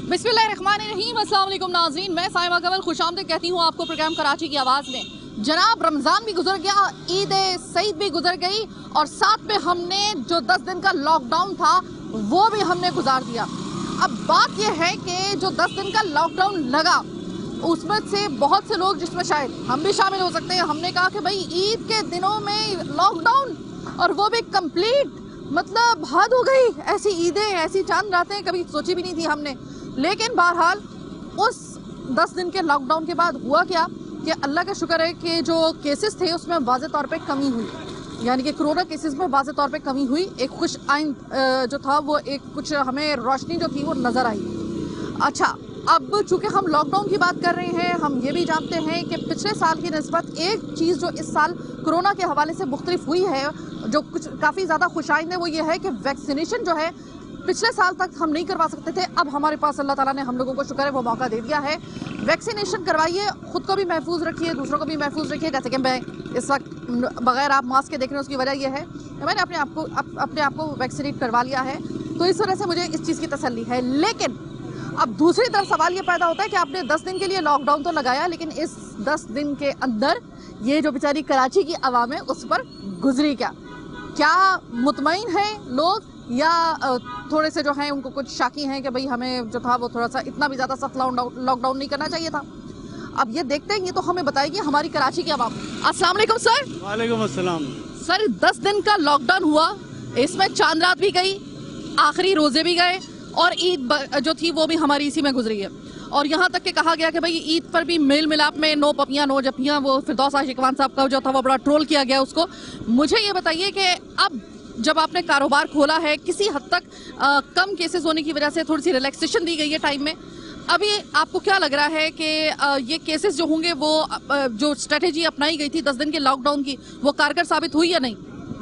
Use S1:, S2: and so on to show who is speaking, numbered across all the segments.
S1: बिस्मिल्लाहिर्रहमानिर्रहीम, अस्सलाम वालेकुम नाज़रीन, मैं साहिबा कमल खुशामदीद कहती हूँ आपको प्रोग्राम कराची की आवाज़ में। जनाब, रमज़ान भी गुजर गया, ईद सईद भी गुजर गई और साथ में हमने जो 10 दिन का लॉकडाउन था वो भी हमने गुजार दिया। अब बात यह है कि जो 10 दिन का लॉकडाउन लगा उसमें से बहुत से लोग, जिसमें शायद हम भी शामिल हो सकते हैं, हमने कहा कि भाई ईद के दिनों में लॉकडाउन और वो भी कंप्लीट, मतलब हद हो गई। ऐसी ईदें, ऐसी चांद रातें कभी सोची भी नहीं थी हमने। लेकिन बहरहाल उस 10 दिन के लॉकडाउन के बाद हुआ क्या कि अल्लाह का शुक्र है कि जो केसेस थे उसमें वाज़े तौर पे कमी हुई, यानी कि कोरोना केसेस में वाज़े तौर पे कमी हुई। एक खुश आइंद जो था वो एक कुछ हमें रोशनी जो थी वो नज़र आई। अच्छा, अब चूँकि हम लॉकडाउन की बात कर रहे हैं, हम ये भी जानते हैं कि पिछले साल की निस्बत एक चीज़ जो इस साल कोरोना के हवाले से मुख्तलिफ हुई है, जो कुछ काफ़ी ज़्यादा खुशाइंद है, वो ये है कि वैक्सीनेशन जो है पिछले साल तक हम नहीं करवा सकते थे। अब हमारे पास अल्लाह ताला ने हम लोगों को शुक्र है वो मौका दे दिया है। वैक्सीनेशन करवाइए, ख़ुद को भी महफूज रखिए, दूसरों को भी महफूज रखिए। जैसे कि मैं इस वक्त बगैर आप मास्क के देख रहे हैं, उसकी वजह यह है कि मैंने अपने आप को वैक्सीनेट करवा लिया है, तो इस वजह से मुझे इस चीज़ की तसल्ली है। लेकिन अब दूसरी तरफ सवाल ये पैदा होता है कि आपने 10 दिन के लिए लॉकडाउन तो लगाया, लेकिन इस 10 दिन के अंदर ये जो बेचारी कराची की आवाम है उस पर गुजरी क्या मुतमईन है लोग या थोड़े से जो हैं उनको कुछ शाकी हैं कि भाई हमें जो था वो थोड़ा सा इतना भी ज़्यादा सख्त लॉकडाउन नहीं करना चाहिए था। अब ये देखते हैं, ये तो हमें बताएगी हमारी कराची की आवाम। अस्सलाम वालेकुम सर।
S2: वालेकुम अस्सलाम।
S1: सर, 10 दिन का लॉकडाउन हुआ, इसमें चांद रात भी गई, आखिरी रोजे भी गए और ईद जो थी वो भी हमारी इसी में गुजरी है। और यहाँ तक कि कहा गया कि भाई ईद पर भी मेल मिलाप में नो पपियाँ नो जपियाँ, वो फिरदौस आशिकवान साहब का जो था वो बड़ा ट्रोल किया गया उसको। मुझे ये बताइए कि अब जब आपने कारोबार खोला है, किसी हद तक कम केसेस होने की वजह से थोड़ी सी रिलैक्सेशन दी गई है टाइम में, अभी आपको क्या लग रहा है कि ये केसेस जो होंगे वो जो स्ट्रेटेजी अपनाई गई थी 10 दिन के लॉकडाउन की, वो कारगर साबित हुई या नहीं?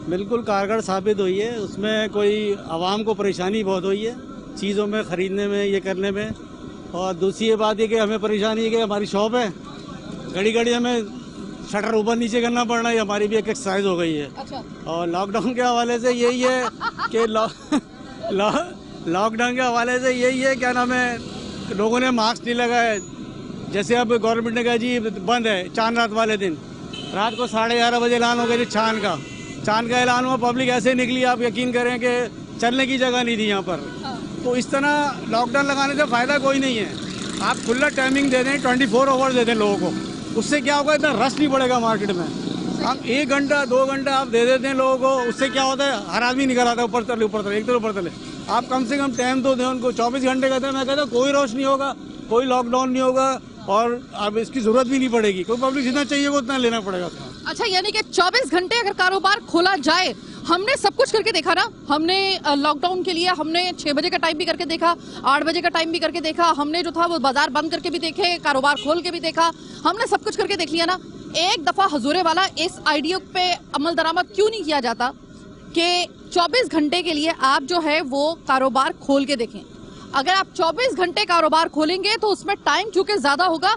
S2: बिल्कुल कारगर साबित हुई है। उसमें कोई आवाम को परेशानी बहुत हुई है चीज़ों में, ख़रीदने में, ये करने में। और दूसरी ये बात है कि हमें परेशानी है कि हमारी शॉप है, घड़ी घड़ी हमें शटर ऊपर नीचे करना पड़ रहा है, हमारी भी एक एक्सरसाइज हो गई है।
S1: अच्छा।
S2: और लॉकडाउन के हवाले से यही है कि लॉकडाउन के हवाले से यही है, क्या नाम है, लोगों ने मास्क नहीं लगाए। जैसे अब गवर्नमेंट ने कहा जी बंद है चांद रात वाले दिन, रात को 11:30 बजे ऐलान हो गया जी चांद का ऐलान हुआ, पब्लिक ऐसे निकली, आप यकीन करें कि चलने की जगह नहीं थी यहाँ पर। तो इस तरह लॉकडाउन लगाने से फ़ायदा कोई नहीं है। आप खुला टाइमिंग दे दें, 24 आवर्स दे दें लोगों को, उससे क्या होगा, इतना रश नहीं पड़ेगा मार्केट में। आप 1 घंटा 2 घंटा आप दे देते हैं लोगों को, उससे क्या होता है, हर आदमी निकल आता है ऊपर तले एक तरफ ऊपर तले। आप कम से कम टाइम तो दें उनको, 24 घंटे कहते हैं। मैं कहता हूँ कोई रोश नहीं होगा, कोई लॉकडाउन नहीं होगा और अब इसकी ज़रूरत भी नहीं पड़ेगी। कोई पब्लिक जितना चाहिए वो उतना लेना पड़ेगा।
S1: अच्छा, यानी कि 24 घंटे अगर कारोबार खोला जाए, हमने सब कुछ करके देखा ना। हमने लॉकडाउन के लिए हमने 6 बजे का टाइम भी करके देखा, 8 बजे का टाइम भी करके देखा, हमने जो था वो बाजार बंद करके भी देखे, कारोबार खोल के भी देखा, हमने सब कुछ करके देख लिया ना। एक दफ़ा हजूरे वाला इस आइडिया पे अमल दरामद क्यों नहीं किया जाता कि 24 घंटे के लिए आप जो है वो कारोबार खोल के देखें। अगर आप 24 घंटे कारोबार खोलेंगे तो उसमें टाइम चूँकि ज़्यादा होगा,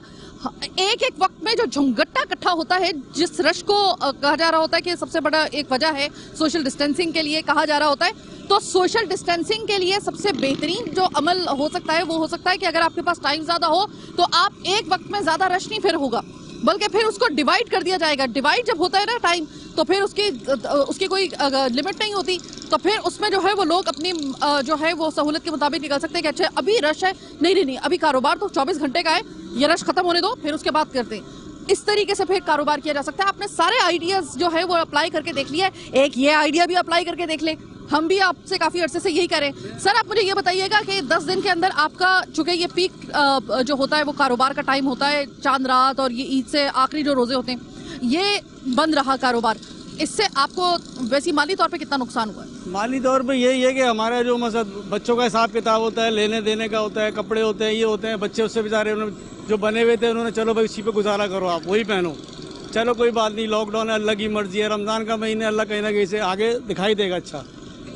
S1: एक वक्त में जो झुमगट्टा इकट्ठा होता है, जिस रश को कहा जा रहा होता है कि सबसे बड़ा एक वजह है सोशल डिस्टेंसिंग के लिए कहा जा रहा होता है, तो सोशल डिस्टेंसिंग के लिए सबसे बेहतरीन जो अमल हो सकता है वो हो सकता है कि अगर आपके पास टाइम ज़्यादा हो तो आप एक वक्त में ज़्यादा रश नहीं फिर होगा, बल्कि फिर उसको डिवाइड कर दिया जाएगा। डिवाइड जब होता है ना टाइम, तो फिर उसकी कोई लिमिट नहीं होती, तो फिर उसमें जो है वो लोग अपनी जो है वो सहूलत के मुताबिक निकल सकते हैं कि अच्छा अभी रश है, नहीं अभी कारोबार तो 24 घंटे का है, ये रश खत्म होने दो फिर उसके बाद करते हैं। इस तरीके से फिर कारोबार किया जा सकता है। आपने सारे आइडियाज़ जो है वो अप्लाई करके देख लिया है, एक ये आइडिया भी अप्लाई करके देख लें। हम भी आपसे काफ़ी अर्से से यही करें। सर, आप मुझे ये बताइएगा कि 10 दिन के अंदर आपका, चूँकि ये पीक जो होता है वो कारोबार का टाइम होता है, चांद रात और ये ईद से आखिरी जो रोज़े होते हैं, ये बंद रहा कारोबार, इससे आपको वैसे माली तौर पे कितना नुकसान हुआ है?
S2: माली तौर पे यही है कि हमारा जो बच्चों का हिसाब किताब होता है, लेने देने का होता है, कपड़े होते हैं, ये होते हैं, बच्चे उससे बेचारे जो बने हुए थे उन्होंने चलो भाई इसी पे गुजारा करो, आप वही पहनो, चलो कोई बात नहीं, लॉकडाउन है, अल्लाह की मर्जी है, रमज़ान का महीना, अल्लाह कहीं ना कहीं से आगे दिखाई देगा। अच्छा,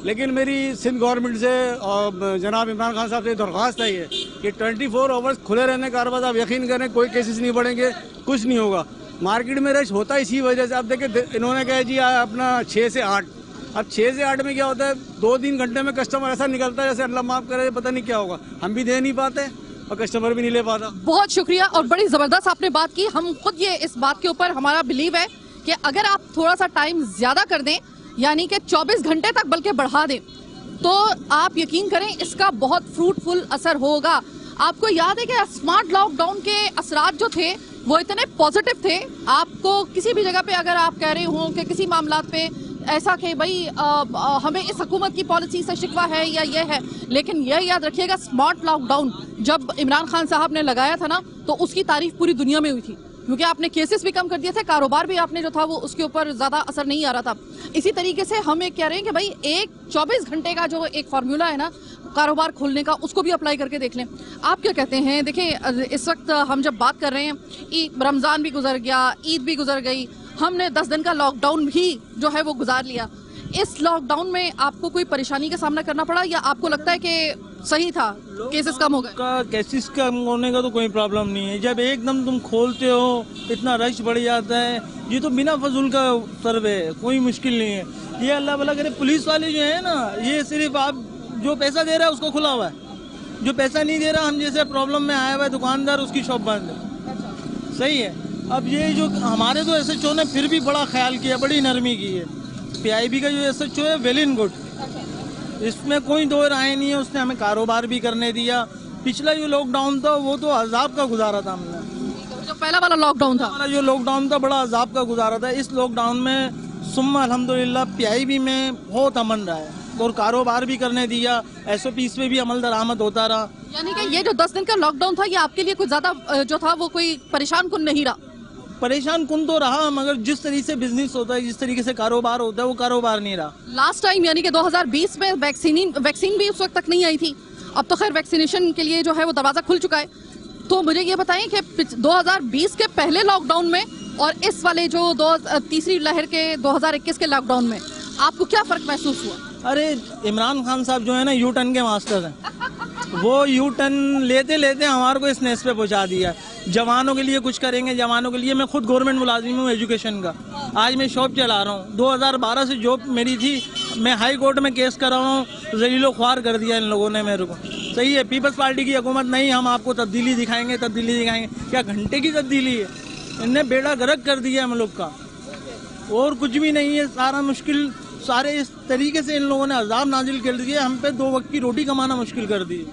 S2: लेकिन मेरी सिंध गवर्नमेंट से और जनाब इमरान खान साहब से दरख्वास्त है ये कि 24 आवर्स खुले रहने का आप यकीन करें, कोई केसेस नहीं बढ़ेंगे, कुछ नहीं होगा। मार्केट में रश होता है इसी वजह से। अब देखिए इन्होंने कहा जी अपना 6 से 8, अब 6 से 8 में क्या होता है, 2-3 घंटे में कस्टमर ऐसा निकलता है जैसे अल्लाह माफ करे, पता नहीं क्या होगा, हम भी दे नहीं पाते और कस्टमर भी नहीं ले पाता।
S1: बहुत शुक्रिया और बड़ी जबरदस्त आपने बात की। हम खुद ये इस बात के ऊपर हमारा बिलीव है कि अगर आप थोड़ा सा टाइम ज्यादा कर दें, यानी कि 24 घंटे तक बल्कि बढ़ा दें, तो आप यकीन करें इसका बहुत फ्रूटफुल असर होगा। आपको याद है कि स्मार्ट लॉकडाउन के असरात जो थे वो इतने पॉजिटिव थे। आपको किसी भी जगह पे अगर आप कह रहे हो कि किसी मामलात पे ऐसा कि भाई हमें इस हुकूमत की पॉलिसी से शिकवा है या ये है, लेकिन यह याद रखिएगा स्मार्ट लॉकडाउन जब इमरान खान साहब ने लगाया था ना, तो उसकी तारीफ पूरी दुनिया में हुई थी, क्योंकि आपने केसेस भी कम कर दिए थे, कारोबार भी आपने जो था वो उसके ऊपर ज्यादा असर नहीं आ रहा था। इसी तरीके से हम एक कह रहे हैं कि भाई एक 24 घंटे का जो एक फार्मूला है ना कारोबार खोलने का, उसको भी अप्लाई करके देख लें। आप क्या कहते हैं? देखिए इस वक्त हम जब बात कर रहे हैं, रमजान भी गुजर गया, ईद भी गुजर गई, हमने 10 दिन का लॉकडाउन भी जो है वो गुजार लिया। इस लॉकडाउन में आपको कोई परेशानी का सामना करना पड़ा या आपको लगता है कि सही था, केसेस कम हो गए?
S3: केसेस कम होने का तो कोई प्रॉब्लम नहीं है। जब एकदम तुम खोलते हो इतना रश बढ़ जाता है, ये तो बिना फजूल का सर्वे है, कोई मुश्किल नहीं है। ये अल्लाह भला करे, पुलिस वाले जो है ना, ये सिर्फ आप जो पैसा दे रहा है उसको खुला हुआ है, जो पैसा नहीं दे रहा, हम जैसे प्रॉब्लम में आया हुआ है दुकानदार, उसकी शॉप बंद है। सही है। अब ये जो हमारे तो SHO ने फिर भी बड़ा ख्याल किया, बड़ी नरमी की है। PIB का जो SHO है वेल इन गुड, इसमें कोई दो राय नहीं है। उसने हमें कारोबार भी करने दिया। पिछला जो लॉकडाउन था वो तो अजाब का गुजारा था हमने,
S1: जो पहला वाला लॉकडाउन था,
S3: हमारा जो लॉकडाउन था बड़ा अजाब का गुजारा था। इस लॉकडाउन में सुम्मा अल्हम्दुलिल्लाह PIB में बहुत अमन रहा है और कारोबार भी करने दिया। SOPs पे भी अमल दरामद होता रहा।
S1: यानी कि ये जो 10 दिन का लॉकडाउन था ये आपके लिए कोई ज्यादा जो था वो कोई परेशान कुन नहीं रहा?
S3: परेशान कुन तो रहा, मगर जिस तरीके से बिजनेस होता है, जिस तरीके से कारोबार होता है, वो कारोबार नहीं रहा।
S1: लास्ट टाइम यानी कि 2020 में वैक्सीन भी उस वक्त तक नहीं आई थी। अब तो खैर वैक्सीनेशन के लिए जो है वो दरवाजा खुल चुका है। तो मुझे ये बताएं कि 2020 के पहले लॉकडाउन में और इस वाले जो तीसरी लहर के 2021 के लॉकडाउन में आपको क्या फर्क महसूस हुआ?
S3: अरे इमरान खान साहब जो है ना, यू टर्न के मास्टर हैं। वो यू टर्न लेते लेते हमारे को इस नेस पे पहुंचा दिया। जवानों के लिए कुछ करेंगे, जवानों के लिए। मैं खुद गवर्नमेंट मुलाजिम हूँ एजुकेशन का, आज मैं शॉप चला रहा हूँ। 2012 से जॉब मेरी थी, मैं हाई कोर्ट में केस कर रहा हूँ, जलीलो ख्वार कर दिया इन लोगों ने मेरे को। सही है, पीपल्स पार्टी की हुकूमत नहीं, हम आपको तब्दीली दिखाएंगे, तब्दीली दिखाएंगे। क्या घंटे की तब्दीली है? इनने बेड़ा गर्क कर दिया हम लोग का, और कुछ भी नहीं है। सारा मुश्किल, सारे इस तरीके से इन लोगों ने अजाब नाजिल कर दिया, हम पे 2 वक्त की रोटी कमाना मुश्किल कर दी।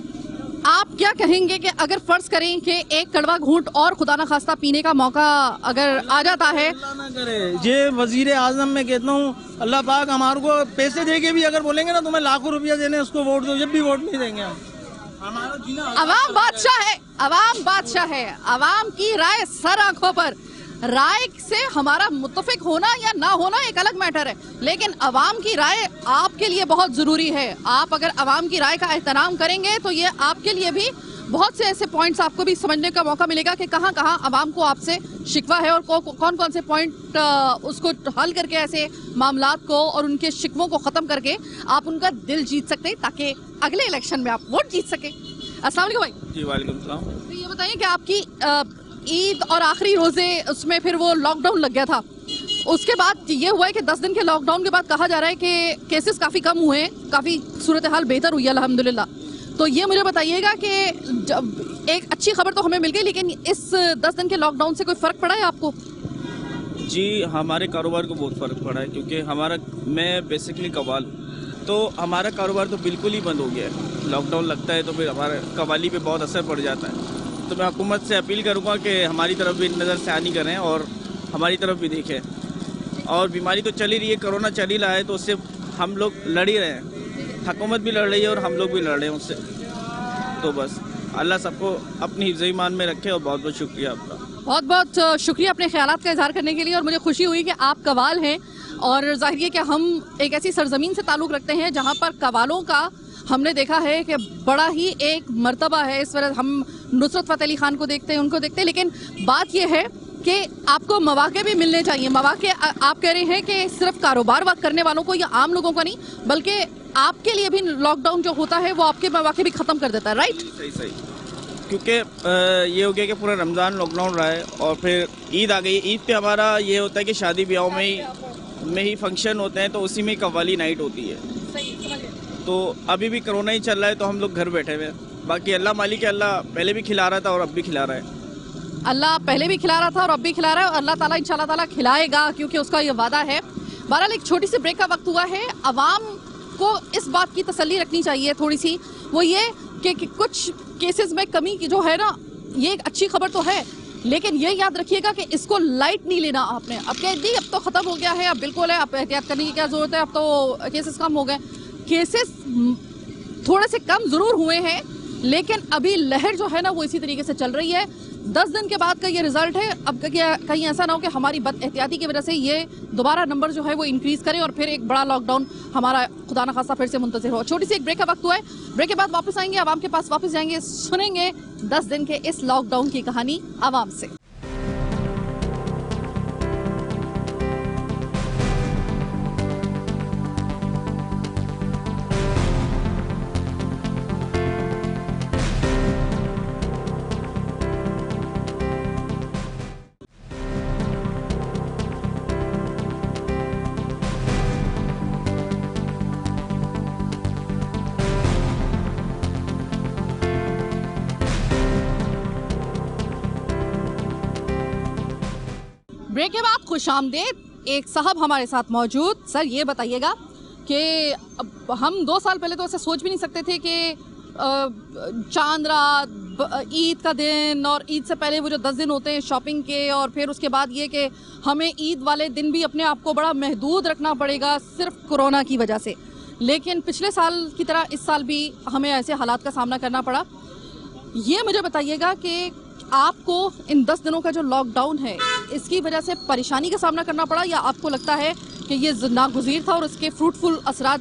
S1: आप क्या कहेंगे कि अगर फर्ज करें कि एक कड़वा घूंट और खुदा ना खास्ता पीने का मौका अगर आ जाता है?
S3: अल्लाह ना करे। ये वजीर आजम में कहता हूँ, अल्लाह पाक हमारे को पैसे दे के भी अगर बोलेंगे ना तुम्हें लाखों रुपया देने, उसको वोट दो, जब भी वोट नहीं देंगे हम। हमारा जीना
S1: अवाम बादशाह है, अवाम बादशाह है। अवाम की राय सर आंखों पर। राय से हमारा मुत्तफिक होना या ना होना एक अलग मैटर है, लेकिन अवाम की राय आपके लिए बहुत जरूरी है। आप अगर अवाम की राय का एहतराम करेंगे तो ये आपके लिए भी बहुत से ऐसे पॉइंट्स आपको भी समझने का मौका मिलेगा कि कहाँ कहाँ अवाम को आपसे शिकवा है और कौन कौन से पॉइंट उसको हल करके ऐसे मामलात को और उनके शिकवों को खत्म करके आप उनका दिल जीत सकते हैं, ताकि अगले इलेक्शन में आप वोट जीत सके। अस्सलाम वालेकुम भाई।
S3: जी वालेकुम सलाम।
S1: तो ये बताइए कि आपकी ईद और आखिरी रोजे उसमें फिर वो लॉकडाउन लग गया था, उसके बाद ये हुआ है कि 10 दिन के लॉकडाउन के बाद कहा जा रहा है कि केसेस काफी कम हुए, काफी सूरत हाल बेहतर हुई है अल्हम्दुलिल्लाह। तो ये मुझे बताइएगा कि जब एक अच्छी खबर तो हमें मिल गई, लेकिन इस 10 दिन के लॉकडाउन से कोई फर्क पड़ा है आपको?
S4: जी हमारे कारोबार को बहुत फ़र्क पड़ा है, क्योंकि मैं बेसिकली कवाल, तो हमारा कारोबार तो बिल्कुल ही बंद हो गया है। लॉकडाउन लगता है तो फिर हमारे कवाली पे बहुत असर पड़ जाता है। तो मैं हुकूमत से अपील करूँगा कि हमारी तरफ भी नज़र सँयानी करें और हमारी तरफ भी देखें। और बीमारी तो चल ही रही है, कोरोना चल ही रहा है, तो उससे हम लोग लड़ ही रहे हैं, हुकूमत भी लड़ रही है और हम लोग भी लड़ रहे हैं उससे। तो बस अल्लाह सबको अपनी हिफ्ज़-ए-ईमान में रखे। और बहुत बहुत शुक्रिया आपका।
S1: बहुत बहुत शुक्रिया अपने ख्यालात का इजहार करने के लिए। और मुझे खुशी हुई कि आप कवाल हैं, और जाहिर है कि हम एक ऐसी सरजमीन से ताल्लुक़ रखते हैं जहाँ पर कवालों का हमने देखा है कि बड़ा ही एक मर्तबा है। इस वजह हम नुसरत फ़तेह अली खान को देखते हैं, उनको देखते हैं, लेकिन बात यह है कि आपको मौके भी मिलने चाहिए। मौके आप कह रहे हैं कि सिर्फ कारोबार करने वालों को या आम लोगों को नहीं, बल्कि आपके लिए भी लॉकडाउन जो होता है वो आपके मौके भी ख़त्म कर देता है, राइट?
S4: सही क्योंकि ये हो गया कि पूरा रमज़ान लॉकडाउन रहा है और फिर ईद आ गई। ईद पे हमारा ये होता है कि शादी ब्याहों में ही में ही फंक्शन होते हैं, तो उसी में कव्वाली नाइट होती है।
S1: सही, समझ गए।
S4: तो अभी भी कोरोना ही चल रहा है, तो हम लोग घर बैठे हुए हैं। बाकी अल्लाह मालिक है, अल्लाह पहले भी खिला रहा था और अब भी खिला रहा है।
S1: अल्लाह पहले भी खिला रहा था और अब भी खिला रहा है, और अल्लाह ताला इंशाल्लाह ताला खिलाएगा, क्योंकि उसका ये वादा है। बहरहाल एक छोटी सी ब्रेक का वक्त हुआ है। अवाम को इस बात की तसल्ली रखनी चाहिए थोड़ी सी, वो ये कि कुछ केसेस में कमी की जो है ना, ये एक अच्छी खबर तो है, लेकिन ये याद रखिएगा कि इसको लाइट नहीं लेना आपने। अब कह दी अब तो खत्म हो गया है, अब बिल्कुल है, अब एहतियात करने की क्या जरूरत है, अब तो केसेस कम हो गए। केसेस थोड़े से कम जरूर हुए हैं, लेकिन अभी लहर जो है ना वो इसी तरीके से चल रही है। 10 दिन के बाद का ये रिजल्ट है। अब कहीं ऐसा ना हो कि हमारी बद एहतियाती की वजह से ये दोबारा नंबर जो है वो इंक्रीज करे और फिर एक बड़ा लॉकडाउन हमारा खुदा न खासा फिर से मुंतज़िर हो। छोटी सी एक ब्रेक का वक्त हुआ है, ब्रेक के बाद वापस आएंगे, आवाम के पास वापस जाएंगे, सुनेंगे 10 दिन के इस लॉकडाउन की कहानी आवाम से। ब्रेक के बाद खुशामदीद। एक साहब हमारे साथ मौजूद। सर ये बताइएगा कि हम 2 साल पहले तो ऐसे सोच भी नहीं सकते थे कि चांद रात, ईद का दिन और ईद से पहले वो जो 10 दिन होते हैं शॉपिंग के, और फिर उसके बाद ये कि हमें ईद वाले दिन भी अपने आप को बड़ा महदूद रखना पड़ेगा सिर्फ कोरोना की वजह से। लेकिन पिछले साल की तरह इस साल भी हमें ऐसे हालात का सामना करना पड़ा। ये मुझे बताइएगा कि आपको इन 10 दिनों का जो लॉकडाउन है इसकी वजह से परेशानी का सामना करना पड़ा, या आपको लगता है कि ये नागुज़ीर था और इसके फ्रूटफुल असरात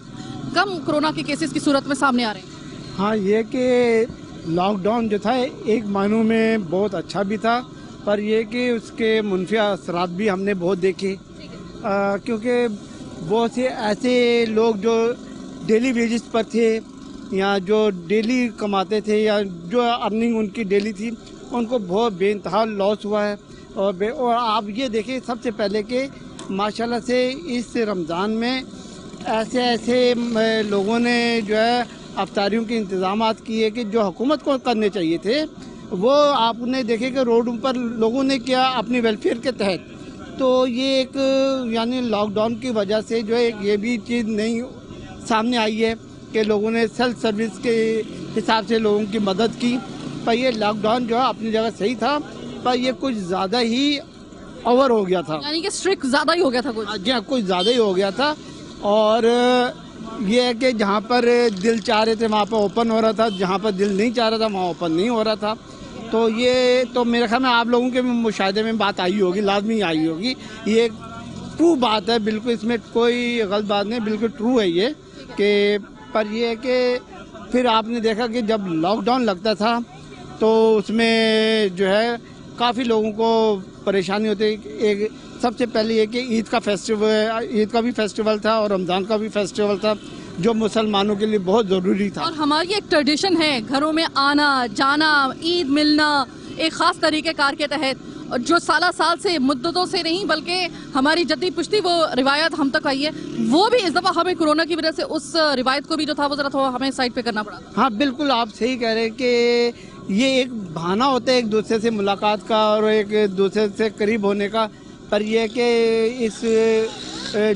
S1: कम कोरोना के केसेस की सूरत में सामने आ रहे हैं?
S5: हाँ, ये कि लॉकडाउन जो था एक मायनों में बहुत अच्छा भी था, पर ये कि उसके मुनफी असरात भी हमने बहुत देखे, क्योंकि बहुत से ऐसे लोग जो डेली वेजेस पर थे या जो डेली कमाते थे या जो अर्निंग उनकी डेली थी, उनको बहुत बेइंतहा लॉस हुआ है। और आप ये देखें सबसे पहले कि माशाल्लाह से इस रमज़ान में ऐसे ऐसे लोगों ने जो है अफ्तारियों के इंतज़ामात किए कि जो हुकूमत को करने चाहिए थे, वो आपने देखे कि रोड पर लोगों ने किया अपनी वेलफेयर के तहत। तो ये एक यानी लॉकडाउन की वजह से जो है ये भी चीज़ नहीं सामने आई है कि लोगों ने सेल्फ सर्विस के हिसाब से लोगों की मदद की। पर ये लॉकडाउन जो है अपनी जगह सही था, पर ये कुछ ज़्यादा ही ओवर हो गया था,
S1: यानी कि स्ट्रिक्ट ज़्यादा ही हो गया था कुछ।
S5: जी हाँ, कुछ ज़्यादा ही हो गया था। और ये है कि जहाँ पर दिल चाह रहे थे वहाँ पर ओपन हो रहा था, जहाँ पर दिल नहीं चाह रहा था वहाँ ओपन नहीं हो रहा था। तो ये तो मेरे ख्याल में आप लोगों के मुशाहिदे में बात आई होगी, लाजमी आई होगी। ये ट्रू बात है, बिल्कुल इसमें कोई गलत बात नहीं, बिल्कुल ट्रू है ये कि। पर ये है कि फिर आपने देखा कि जब लॉकडाउन लगता था तो उसमें जो है काफ़ी लोगों को परेशानी होती है। एक सबसे पहले ये कि ईद का भी फेस्टिवल था और रमज़ान का भी फेस्टिवल था, जो मुसलमानों के लिए बहुत ज़रूरी था।
S1: और हमारी एक ट्रेडिशन है घरों में आना जाना, ईद मिलना एक ख़ास तरीक़ेकार के तहत, और जो साल से मुद्दतों से नहीं बल्कि हमारी जद्दी पुश्ती वो रिवायत हम तक आई है, वो भी इस दफ़ा हमें कोरोना की वजह से उस रिवायत को भी जो था वो ज़रा थोड़ा हमें साइड पे करना पड़ा।
S5: हाँ बिल्कुल, आप सही कह रहे हैं कि ये एक बहाना होता है एक दूसरे से मुलाकात का और एक दूसरे से करीब होने का। पर यह कि इस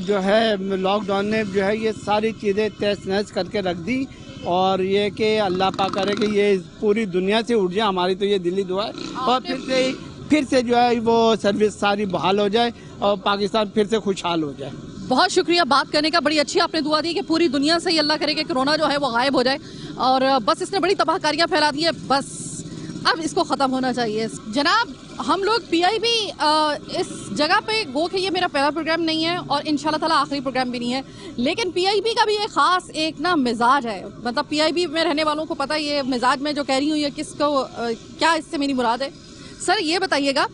S5: जो है लॉकडाउन ने जो है ये सारी चीज़ें तहस नहस करके रख दी। और ये कि अल्लाह पाक करे कि ये पूरी दुनिया से उठ जाए, हमारी तो ये दिली दुआ है, और फिर से जो है वो सर्विस सारी बहाल हो जाए और पाकिस्तान फिर से खुशहाल हो जाए।
S1: बहुत शुक्रिया बात करने का, बड़ी अच्छी आपने दुआ दी कि पूरी दुनिया से ही अल्लाह करे कि कोरोना जो है वो गायब हो जाए। और बस इसने बड़ी तबाहकारियाँ फैला दी है, बस अब इसको ख़त्म होना चाहिए। जनाब, हम लोग PIB इस जगह पे गो कि ये मेरा पहला प्रोग्राम नहीं है और इंशाल्लाह ताला आखिरी प्रोग्राम भी नहीं है, लेकिन PIB का भी एक ख़ास एक ना मिजाज है। मतलब PIB में रहने वालों को पता है ये मिजाज में जो कह रही हूँ ये किसको क्या इससे मेरी मुराद है। सर ये बताइएगा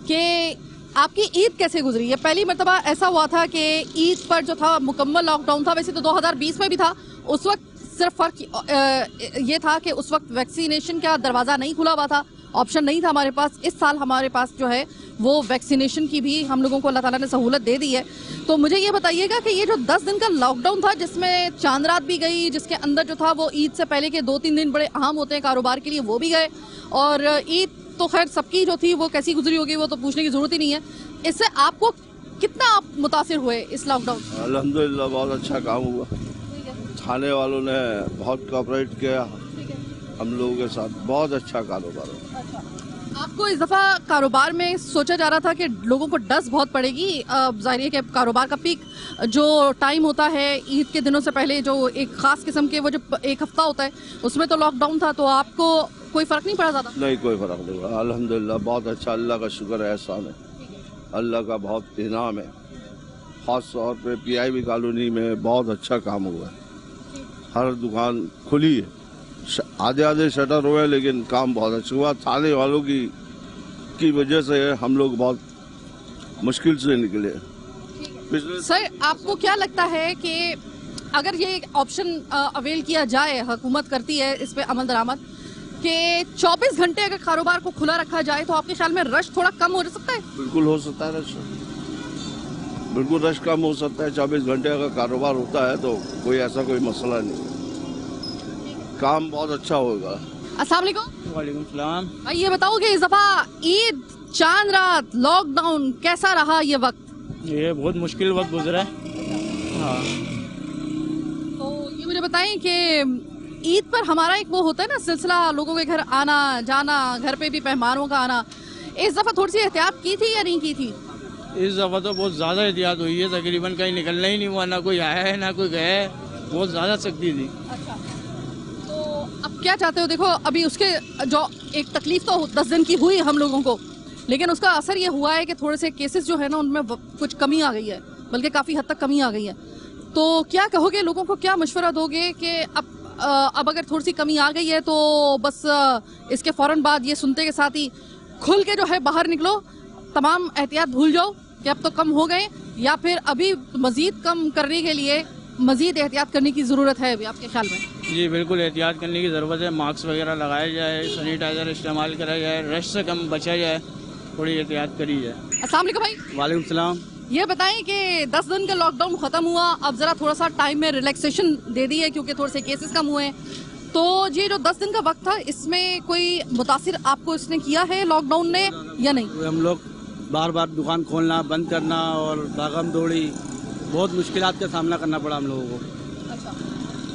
S1: कि आपकी ईद कैसे गुजरी है? पहली मरतबा ऐसा हुआ था कि ईद पर जो था मुकम्मल लॉकडाउन था, वैसे तो 2020 में भी था, उस वक्त सिर्फ फ़र्क ये था कि उस वक्त वैक्सीनेशन का दरवाज़ा नहीं खुला हुआ था, ऑप्शन नहीं था हमारे पास। इस साल हमारे पास जो है वो वैक्सीनेशन की भी हम लोगों को अल्लाह ताला ने सहूलत दे दी है। तो मुझे ये बताइएगा कि ये जो 10 दिन का लॉकडाउन था, जिसमें चांद रात भी गई, जिसके अंदर जो था वो ईद से पहले के 2-3 दिन बड़े अहम होते हैं कारोबार के लिए, वो भी गए, और ईद तो खैर सबकी जो थी वो कैसी गुजरी होगी वो तो पूछने की जरूरत ही नहीं है। इससे आपको कितना आप मुतासिर हुए इस लॉकडाउन?
S6: अल्हम्दुलिल्लाह बहुत अच्छा काम हुआ। थाने वालों ने बहुत कोऑपरेट किया हम लोगों के साथ, बहुत अच्छा कारोबार हुआ।
S1: आपको इस दफा कारोबार में सोचा जा रहा था कि लोगों को डस्ट बहुत पड़ेगी, जाहिर है कि कारोबार का पीक जो टाइम होता है ईद के दिनों से पहले, जो एक खास किस्म के वो जो एक हफ्ता होता है उसमें तो लॉकडाउन था, तो आपको कोई फर्क नहीं पड़ा ज़्यादा?
S6: नहीं, कोई फर्क नहीं हुआ। अल्हम्दुलिल्लाह बहुत अच्छा, अल्लाह का शुक्र है, एहसान है, अल्लाह का बहुत इनाम है। खास तौर पे PIB कॉलोनी में बहुत अच्छा काम हुआ है, हर दुकान खुली है, आधे शटर हुए लेकिन काम बहुत अच्छा हुआ। थाने वालों की वजह से हम लोग बहुत मुश्किल से निकले।
S1: सर, आपको क्या लगता है कि अगर ये ऑप्शन अवेल किया जाए, हुकूमत करती है इस पे अमल दरामद, कि 24 घंटे अगर कारोबार को खुला रखा जाए तो आपके ख्याल में रश थोड़ा कम हो सकता है?
S6: बिल्कुल हो सकता है रश, बिल्कुल रश कम हो सकता है। 24 घंटे अगर कारोबार होता है तो कोई ऐसा कोई मसला नहीं, काम बहुत अच्छा होगा।
S1: अस्सलाम वालेकुम।
S3: वालेकुम सलाम।
S1: भाई ये बताओ कि इस दफा ईद, चांद रात, लॉकडाउन कैसा रहा ये वक्त?
S3: ये बहुत मुश्किल वक्त गुजरा है। हाँ।
S1: तो ये मुझे बताएं कि ईद पर हमारा एक वो होता है ना सिलसिला, लोगों के घर आना जाना, घर पे भी मेहमानों का आना, इस दफा थोड़ी सी एहतियात की थी या नहीं की थी?
S3: इस दफ़ा तो बहुत ज़्यादा एहतियात हुई है, तकरीबन कहीं निकलना ही नहीं हुआ, ना कोई आया है ना कोई गया है, बहुत ज़्यादा सख्ती थी।
S1: अच्छा, तो अब क्या चाहते हो? देखो अभी उसके जो एक तकलीफ तो 10 दिन की हुई हम लोगों को, लेकिन उसका असर ये हुआ है कि थोड़े से केसेस जो है ना उनमें कुछ कमी आ गई है, बल्कि काफ़ी हद तक कमी आ गई है। तो क्या कहोगे, लोगों को क्या मशवरा दोगे कि अब अगर थोड़ी सी कमी आ गई है तो बस इसके फ़ौरन बाद ये सुनते के साथ ही खुल के जो है बाहर निकलो, तमाम एहतियात भूल जाओ कि अब तो कम हो गए, या फिर अभी मज़ीद कम करने के लिए मज़ीद एहतियात करने की ज़रूरत है अभी आपके ख्याल में?
S3: जी बिल्कुल एहतियात करने की ज़रूरत है, मास्क वगैरह लगाया जाए, सैनिटाइज़र इस्तेमाल करा जाए, रश से कम बचा जाए, थोड़ी एहतियात करी जाए।
S1: अस्सलाम वालेकुम भाई।
S3: वालेकुम सलाम।
S1: ये बताएं कि 10 दिन का लॉकडाउन खत्म हुआ, अब जरा थोड़ा सा टाइम में रिलैक्सेशन दे दी है क्योंकि थोड़े से केसेस कम हुए हैं, तो ये जो 10 दिन का वक्त था इसमें कोई मुतासिर आपको इसने किया है लॉकडाउन ने या नहीं?
S3: हम लोग बार बार दुकान खोलना बंद करना और भागम दौड़ी, बहुत मुश्किलात का सामना करना पड़ा हम लोगों को।
S1: अच्छा,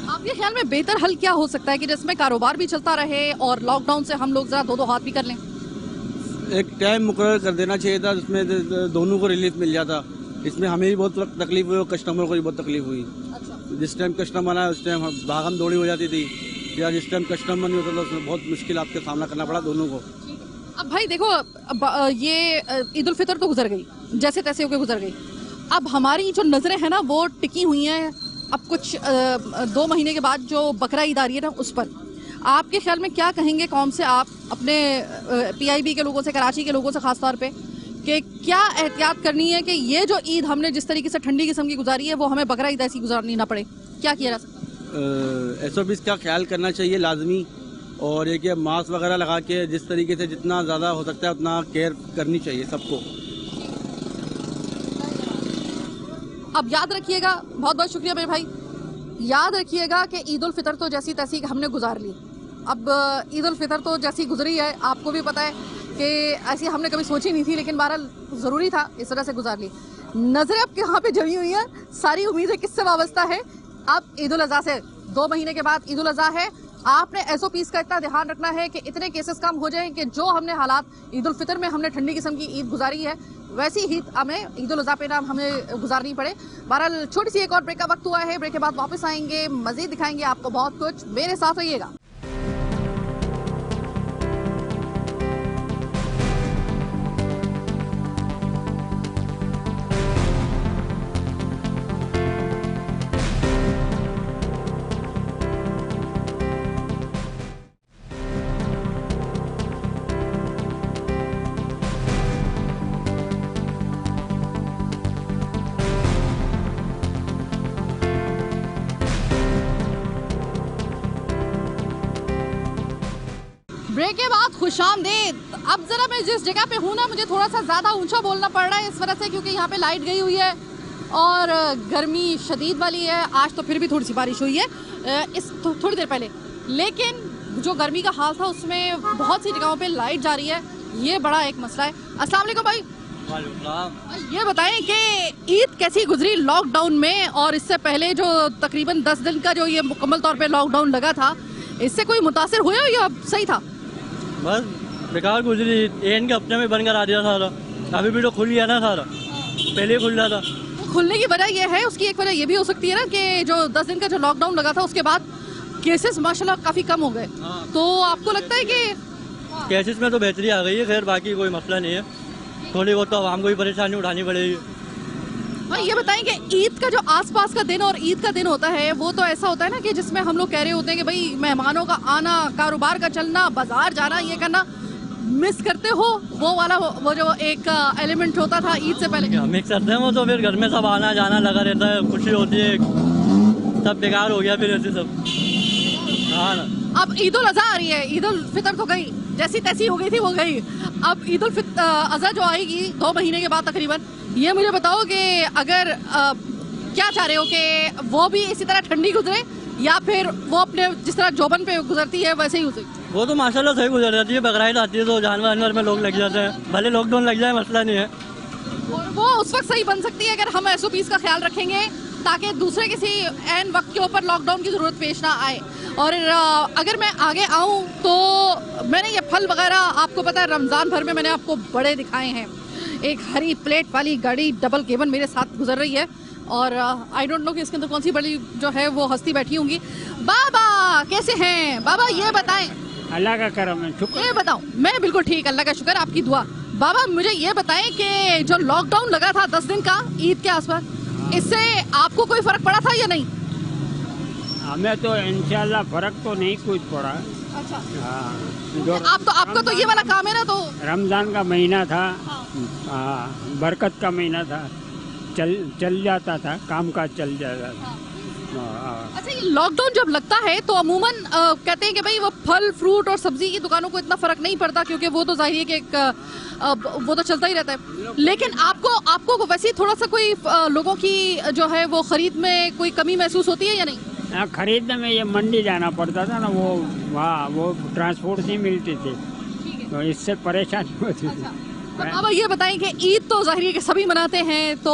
S1: आपके ख्याल में बेहतर हल क्या हो सकता है कि जिसमें कारोबार भी चलता रहे और लॉकडाउन से हम लोग जरा दो हाथ भी कर लें?
S3: एक टाइम मुकर्रर कर देना चाहिए था, जिसमें दोनों को रिलीफ मिल जाता। इसमें हमें भी बहुत तकलीफ हुई और कस्टमर को भी बहुत तकलीफ हुई।
S1: अच्छा,
S3: जिस टाइम कस्टमर आया उस टाइम भागम दौड़ी हो जाती थी, या जिस टाइम कस्टमर नहीं होता था उसमें बहुत मुश्किल आपका सामना करना पड़ा दोनों को।
S1: अब भाई देखो, ये ईद उल फितर तो गुजर गई, जैसे तैसे होकर गुजर गई। अब हमारी जो नज़रें हैं ना वो टिकी हुई हैं अब कुछ 2 महीने के बाद जो बकरा ईद आ रही है ना उस पर। आपके ख्याल में क्या कहेंगे कौम से आप, अपने PIB के लोगों से, कराची के लोगों से ख़ास तौर पे, कि क्या एहतियात करनी है कि ये जो ईद हमने जिस तरीके से ठंडी किस्म की गुजारी है वो हमें बकरा ईद ऐसी गुजारनी ना पड़े? क्या किया जा सकता है?
S3: SOPs का ख्याल करना चाहिए लाजमी, और एक ये मास्क वगैरह लगा के जिस तरीके से जितना ज़्यादा हो सकता है उतना केयर करनी चाहिए सबको।
S1: अब याद रखिएगा, बहुत बहुत शुक्रिया मेरे भाई, याद रखिएगा कि ईद उल फितर तो जैसी तैसी हमने गुजार ली। अब ईद उल फितर तो जैसी गुजरी है, आपको भी पता है कि ऐसी हमने कभी सोची नहीं थी, लेकिन बहरहाल ज़रूरी था इस तरह से गुजार ली। नज़रें अब यहाँ पे जमी हुई हैं, सारी उम्मीदें किससे वाबस्ता है? अब ईद उल अज़हा से 2 महीने के बाद ईद उल अज़हा है। आपने SOPs का इतना ध्यान रखना है कि इतने केसेस कम हो जाएं कि जो हमने हालात ईद उल फितर में हमने ठंडी किस्म की ईद गुजारी है वैसी ईद हमें ईद उल अज़हा पे ना हमें गुजारनी पड़े। बहरहाल छोटी सी एक और ब्रेक का वक्त हुआ है, ब्रेक के बाद वापस आएंगे, मज़ीद दिखाएंगे आपको बहुत कुछ, मेरे साथ रहिएगा। जय के बाद खुशामदीद। अब जरा मैं जिस जगह पे हूँ ना, मुझे थोड़ा सा ज़्यादा ऊंचा बोलना पड़ रहा है इस वजह से, क्योंकि यहाँ पे लाइट गई हुई है और गर्मी शदीद वाली है। आज तो फिर भी थोड़ी सी बारिश हुई है थोड़ी देर पहले, लेकिन जो गर्मी का हाल था उसमें बहुत सी जगहों पे लाइट जा रही है, ये बड़ा एक मसला है। अस्सलाम वालेकुम भाई, ये बताएं कि ईद कैसी गुजरी लॉकडाउन में, और इससे पहले जो तकरीबन 10 दिन का जो ये मुकम्मल तौर पे लॉकडाउन लगा था, इससे कोई मुतासिर हुए हो या सही था?
S3: बस बेकार गुजरी। एंड के हफ्ते में बंद करा दिया सारा, अभी भी तो खुल गया ना सारा, पहले ही खुल रहा था।
S1: खुलने की वजह ये है, उसकी एक वजह ये भी हो सकती है ना कि जो 10 दिन का जो लॉकडाउन लगा था उसके बाद केसेस माशाल्लाह काफ़ी कम हो गए। तो आपको लगता है कि
S3: केसेस में तो बेहतरी आ गई है, खैर बाकी कोई मसला नहीं है, थोड़ी बहुत तो आवाम को ही परेशानी उठानी पड़ेगी।
S1: हाँ, ये बताएं कि ईद का जो आसपास का दिन और ईद का दिन होता है वो तो ऐसा होता है ना कि जिसमें हम लोग कह रहे होते हैं कि भाई मेहमानों का आना, कारोबार का चलना, बाजार जाना, ये करना मिस करते हो, वो वाला वो जो एक एलिमेंट होता था ईद से पहले।
S3: मिक्स करते हैं वो तो, फिर घर में सब आना जाना लगा रहता है, खुशी होती है, सब बेकार हो गया फिर ऐसे सब। हाँ ना,
S1: अब ईद उल अज़हा आ रही है, ईद उल फितर तो गई, जैसी तैसी हो गई थी वो गई। अब ईद उल अज़हा जो आएगी 2 महीने के बाद तकरीबन, ये मुझे बताओ कि अगर क्या चाह रहे हो कि वो भी इसी तरह ठंडी गुजरे या फिर वो अपने जिस तरह जोबन पे गुजरती है वैसे ही गुजरे?
S3: वो तो माशाल्लाह सही गुजर जाती है, बकरीद आती है तो जानवर में लोग लग जाते हैं, भले लॉकडाउन लग जाए मसला नहीं है।
S1: और वो उस वक्त सही बन सकती है अगर हम SOPs का ख्याल रखेंगे, ताकि दूसरे किसी एन वक्त के ऊपर लॉकडाउन की ज़रूरत पेश ना आए। और अगर मैं आगे आऊँ तो मैंने ये फल वगैरह, आपको पता है रमज़ान भर में मैंने आपको बड़े दिखाए हैं। एक हरी प्लेट वाली गाड़ी डबल केबन मेरे साथ गुजर रही है और आई डोंट नो कि इसके अंदर कौन सी बड़ी जो है वो हस्ती बैठी होंगी। बाबा कैसे हैं बाबा, ये बताएं।
S5: अल्लाह का करम है, शुक्र।
S1: ये बताऊं, मैं बिल्कुल ठीक, अल्लाह का शुक्र, आपकी दुआ। बाबा मुझे ये बताएं कि जो लॉकडाउन लगा था 10 दिन का ईद के आसपास, इससे आपको कोई फर्क पड़ा था या नहीं?
S5: हमें तो इंशाल्लाह फर्क तो नहीं कुछ पड़ा।
S1: अच्छा,
S5: हाँ,
S1: आपका तो ये वाला काम है ना, तो
S5: रमजान का महीना था, बरकत का महीना था, चल जाता था, काम काज चल जाता था।
S1: अच्छा, ये लॉकडाउन जब लगता है तो अमूमन कहते हैं कि भाई वो फल फ्रूट और सब्जी की दुकानों को इतना फर्क नहीं पड़ता, क्योंकि वो तो जाहिर है कि वो तो चलता ही रहता है। लेकिन आपको वैसे ही थोड़ा सा कोई लोगों की जो है वो खरीद में कोई कमी महसूस होती है या नहीं?
S5: खरीदने में ये मंडी जाना पड़ता था ना, वो ट्रांसपोर्ट नहीं मिलती थी, तो इससे परेशानी होती थी।
S1: तो बाबा ये बताएं कि ईद तो जाहिर है कि सभी मनाते हैं, तो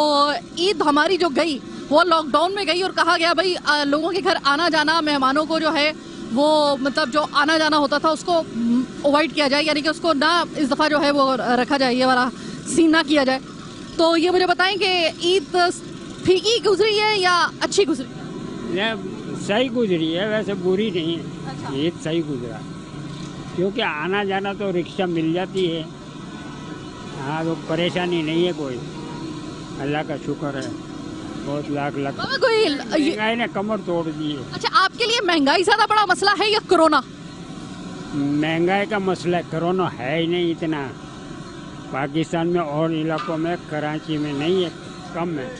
S1: ईद हमारी जो गई वो लॉकडाउन में गई और कहा गया भाई लोगों के घर आना जाना, मेहमानों को जो है वो मतलब जो आना जाना होता था उसको अवॉइड किया जाए, यानी कि उसको ना इस दफ़ा जो है वो रखा जाए, ये वाला सीन ना किया जाए। तो ये मुझे बताएं कि ईद फीकी गुजरी है या अच्छी गुजरी?
S5: सही गुजरी है, वैसे बुरी नहीं है। अच्छा। ईद सही गुजरा, क्योंकि आना जाना तो रिक्शा मिल जाती है। हाँ, तो परेशानी नहीं है कोई, अल्लाह का शुक्र है, बहुत लाख
S1: कोई
S5: महंगाई ने कमर तोड़ दी है।
S1: अच्छा, आपके लिए महंगाई ज्यादा बड़ा मसला है या कोरोना?
S5: महंगाई का मसला कोरोना है ही नहीं इतना, पाकिस्तान में और इलाकों में, कराची में नहीं है, कम है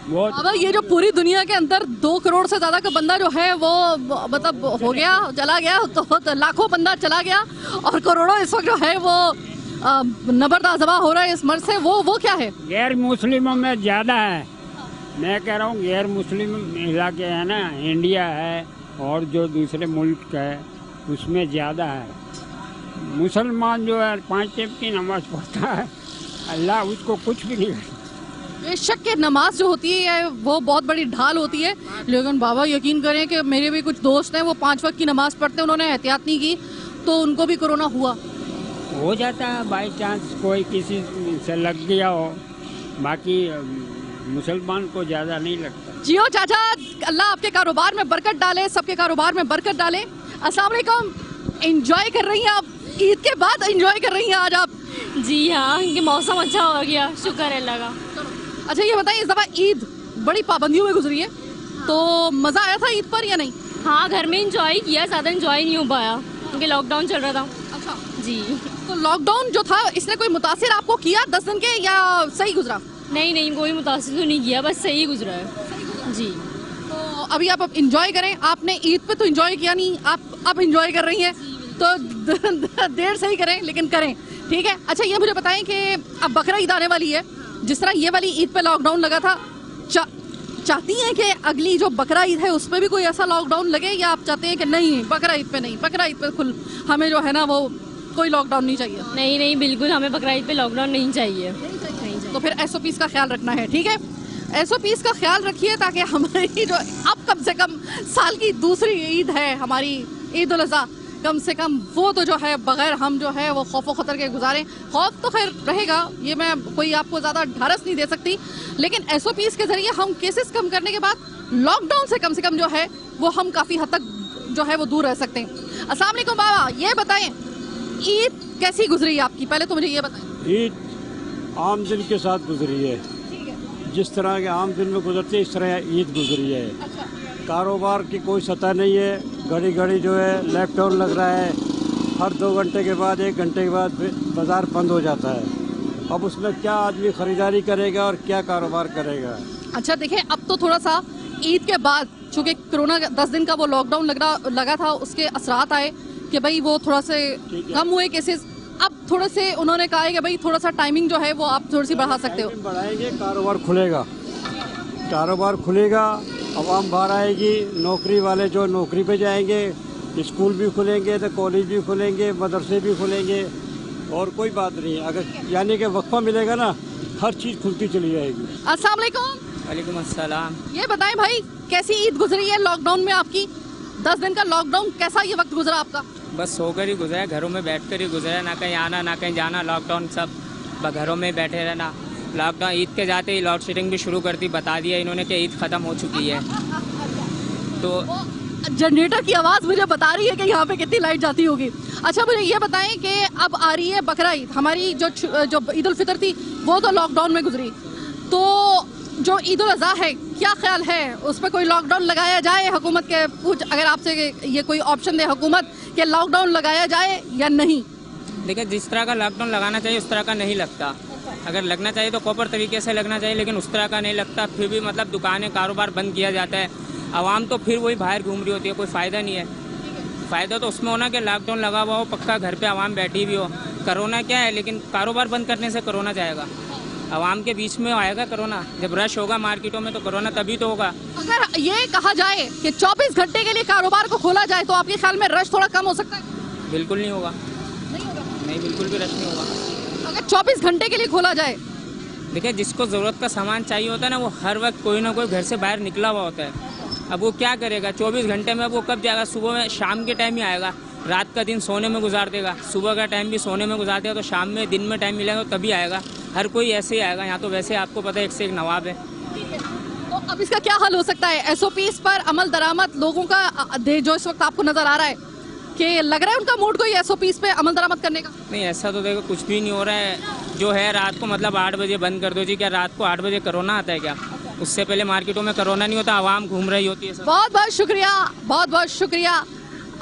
S5: बहुत।
S1: अब ये जो पूरी दुनिया के अंदर 2 करोड़ से ज्यादा का बंदा जो है वो मतलब हो गया, चला गया, तो लाखों बंदा चला गया और करोड़ों इस वक्त जो है वो नबरदाजबा हो रहा है इस मर्ज से। वो क्या है?
S5: गैर मुस्लिमों में ज़्यादा है, मैं कह रहा हूँ गैर मुस्लिम इलाके हैं ना, इंडिया है और जो दूसरे मुल्क है उसमें ज़्यादा है। मुसलमान जो है 5 टाइम की नमाज पढ़ता है, अल्लाह उसको कुछ भी नहीं करता।
S1: बेशक के नमाज जो होती है वो बहुत बड़ी ढाल होती है, लेकिन बाबा यकीन करें कि मेरे भी कुछ दोस्त हैं वो 5 वक्त की नमाज पढ़ते हैं, उन्होंने एहतियात नहीं की तो उनको भी कोरोना हुआ।
S5: हो जाता है बाई चांस, कोई किसी से लग गया हो, बाकी मुसलमान को ज़्यादा नहीं लगता।
S1: जियो चाचा, अल्लाह आपके कारोबार में बरकत डाले, सबके कारोबार में बरकत डाले। अस्सलाम वालेकुम, एंजॉय कर रही हैं आप ईद के बाद, एंजॉय कर रही हैं आज आप?
S7: जी हाँ, ये मौसम अच्छा हो गया, शुक्र है अल्लाह का।
S1: अच्छा ये बताइए, इस दफ़ा ईद बड़ी पाबंदियों में गुजरी है, तो मज़ा आया था ईद पर या नहीं?
S7: हाँ, घर में इंजॉय किया, ज़्यादा इंजॉय नहीं हो पाया क्योंकि लॉकडाउन चल रहा था।
S1: अच्छा
S7: जी,
S1: तो लॉकडाउन जो था इसने कोई मुतासिर आपको किया 10 दिन के, या सही गुजरा?
S7: नहीं, कोई मुतासिर तो नहीं किया, बस सही गुजरा है जी।
S1: तो अभी आप इंजॉय करें, आपने ईद पे तो इंजॉय किया नहीं, आप अब इंजॉय कर रही हैं। तो देर से ही करें लेकिन करें, ठीक है। अच्छा ये मुझे बताएं कि अब बकरा ईद आने वाली है, जिस तरह ये वाली ईद पे लॉकडाउन लगा था, चाहती हैं कि अगली जो बकरा ईद है उसमें भी कोई ऐसा लॉकडाउन लगे, या आप चाहते हैं कि नहीं बकरा ईद पे नहीं, बकरा ईद पे खुल हमें जो है ना वो कोई लॉकडाउन नहीं चाहिए?
S7: नहीं नहीं, बिल्कुल हमें बकरा ईद पे लॉकडाउन नहीं चाहिए।
S1: तो फिर SOPs का ख्याल रखना है, ठीक है। SOPs का ख्याल रखिए ताकि हमारी जो अब कम से कम साल की दूसरी ईद है हमारी ईद उल अज़हा, कम से कम वो तो जो है बगैर हम जो है वो खौफ खतर के गुजारें। खौफ तो खैर रहेगा, ये मैं कोई आपको ज़्यादा ढारस नहीं दे सकती, लेकिन SOPs के ज़रिए हम केसेस कम करने के बाद लॉकडाउन से कम जो है वो हम काफ़ी हद तक जो है वो दूर रह सकते हैं। अस्सलाम वालेकुम बाबा, ये बताएं ईद कैसी गुजरी आपकी, पहले तो मुझे ये बताएं।
S8: ईद आम दिन के साथ गुजरी है, जिस तरह के आम दिन में गुजरती है इस तरह ईद गुजरी है।
S1: अच्छा।
S8: कारोबार की कोई सतह नहीं है, घड़ी घड़ी जो है लॉकडाउन लग रहा है, हर 2 घंटे के बाद 1 घंटे के बाद बाज़ार बंद हो जाता है। अब उसमें क्या आदमी ख़रीदारी करेगा और क्या कारोबार करेगा?
S1: अच्छा देखिए, अब तो थोड़ा सा ईद के बाद चूँकि कोरोना 10 दिन का वो लॉकडाउन लगा था, उसके असरात आए कि भाई वो थोड़ा से कम हुए केसेस। अब थोड़े से उन्होंने कहा है कि भाई थोड़ा सा टाइमिंग जो है वो आप थोड़ी सी बढ़ा सकते हो।
S8: बढ़ाएंगे, कारोबार खुलेगा, कारोबार खुलेगा, आवाम बाहर आएगी, नौकरी वाले जो नौकरी पे जाएंगे, स्कूल भी खुलेंगे तो कॉलेज भी खुलेंगे, मदरसे भी खुलेंगे, और कोई बात नहीं। अगर यानी कि वक्फा मिलेगा ना, हर चीज़ खुलती चली जाएगी।
S1: अस्सलाम वालेकुम।
S3: वालेकुम अस्सलाम।
S1: ये बताएं भाई कैसी ईद गुजरी है लॉकडाउन में आपकी? 10 दिन का लॉकडाउन, कैसा ये वक्त गुजरा आपका?
S3: बस सोकर ही गुजरा, घरों में बैठकर ही गुजरा, ना कहीं आना ना कहीं जाना, लॉकडाउन सब घरों में बैठे रहना। लॉकडाउन ईद के जाते ही लोड शेडिंग भी शुरू कर दी, बता दिया इन्होंने कि ईद ख़त्म हो चुकी है। तो
S1: जनरेटर की आवाज़ मुझे बता रही है कि यहाँ पे कितनी लाइट जाती होगी। अच्छा मुझे ये बताएं कि अब आ रही है बकरा ईद, हमारी जो ईद उल फितर थी वो तो लॉकडाउन में गुजरी, तो जो ईद उल अज़हा है क्या ख्याल है, उस पर कोई लॉकडाउन लगाया जाए? हुकूमत के अगर आपसे ये कोई ऑप्शन दे हुकूमत कि लॉकडाउन लगाया जाए या नहीं?
S3: देखिए, जिस तरह का लॉकडाउन लगाना चाहिए उस तरह का नहीं लगता। अगर लगना चाहिए तो प्रॉपर तरीके से लगना चाहिए, लेकिन उस तरह का नहीं लगता। फिर भी मतलब दुकानें कारोबार बंद किया जाता है, आवाम तो फिर वही बाहर घूम रही होती है, कोई फ़ायदा नहीं है। फ़ायदा तो उसमें होना कि लॉकडाउन लगा हुआ हो, पक्का घर पे आवाम बैठी भी हो। कोरोना क्या है, लेकिन कारोबार बंद करने से कोरोना जाएगा, आवाम के बीच में आएगा कोरोना। जब रश होगा मार्केटों में तो कोरोना तभी तो होगा।
S1: अगर ये कहा जाए कि 24 घंटे के लिए कारोबार को खोला जाए तो आपके ख्याल में रश थोड़ा कम हो सकता है?
S3: बिल्कुल नहीं होगा, नहीं बिल्कुल भी रश नहीं होगा
S1: अगर 24 घंटे के लिए खोला जाए।
S3: देखिए, जिसको ज़रूरत का सामान चाहिए होता है ना, वो हर वक्त कोई ना कोई घर से बाहर निकला हुआ होता है। अब वो क्या करेगा 24 घंटे में? अब वो कब जाएगा? सुबह में, शाम के टाइम ही आएगा, रात का दिन सोने में गुजार देगा, सुबह का टाइम भी सोने में गुजार देगा, तो शाम में दिन में टाइम मिलेगा तो तभी आएगा। हर कोई ऐसे ही आएगा, यहाँ तो वैसे आपको पता है एक से एक नवाब है।
S1: तो अब इसका क्या हल हो सकता है? SOPs पर अमल दरामद लोगों का जो इस वक्त आपको नजर आ रहा है कि लग रहा है उनका मूड कोई SOPs पे अमल दरामद करने का?
S3: नहीं, ऐसा तो देखो कुछ भी नहीं हो रहा है। जो है रात को मतलब 8 बजे बंद कर दो जी। क्या रात को 8 बजे कोरोना आता है क्या? उससे पहले मार्केटों में कोरोना नहीं होता, आवाम घूम रही होती है।
S1: बहुत बहुत शुक्रिया, बहुत बहुत शुक्रिया।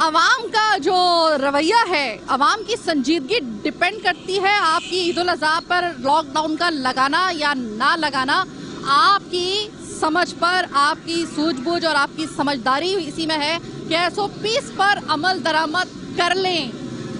S1: आवाम का जो रवैया है, आवाम की संजीदगी डिपेंड करती है आपकी ईद उल अज़हा पर लॉकडाउन का लगाना या ना लगाना। आपकी समझ पर, आपकी सूझबूझ और आपकी समझदारी इसी में है कि SOPs पर अमल दरामद कर लें।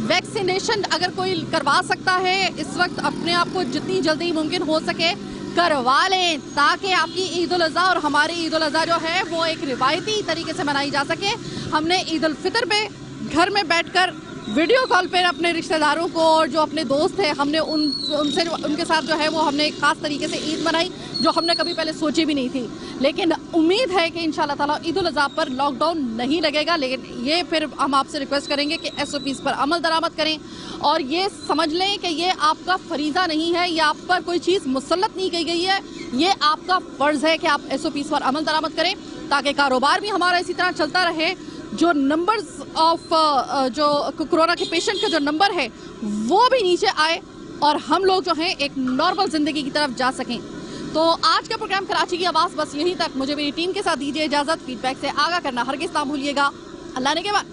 S1: वैक्सीनेशन अगर कोई करवा सकता है इस वक्त, अपने आप को जितनी जल्दी मुमकिन हो सके करवा लें, ताकि आपकी ईद उल अज़हा और हमारी ईद उल अज़हा जो है वो एक रिवायती तरीके से मनाई जा सके। हमने ईद उल फितर पे घर में बैठकर वीडियो कॉल पर अपने रिश्तेदारों को और जो अपने दोस्त हैं, हमने उनके साथ जो है वो हमने एक ख़ास तरीके से ईद मनाई, जो हमने कभी पहले सोची भी नहीं थी। लेकिन उम्मीद है कि इंशाल्लाह ताला ईद उल अज़हा पर लॉकडाउन नहीं लगेगा, लेकिन ये फिर हम आपसे रिक्वेस्ट करेंगे कि SOPs पर अमल दरामद करें और ये समझ लें कि ये आपका फरीज़ा नहीं है, ये आप पर कोई चीज़ मुसल्लत नहीं की गई है, ये आपका फ़र्ज़ है कि आप SOPs पर अमल दरामद करें ताकि कारोबार भी हमारा इसी तरह चलता रहे। जो नंबर्स ऑफ जो कोरोना के पेशेंट का जो नंबर है वो भी नीचे आए और हम लोग जो हैं एक नॉर्मल ज़िंदगी की तरफ जा सकें। तो आज का प्रोग्राम कराची की आवाज़ बस यहीं तक। मुझे मेरी टीम के साथ दीजिए इजाज़त। फीडबैक से आगाह करना हरगिज़ ना भूलिएगा। अल्लाह ने के बाद।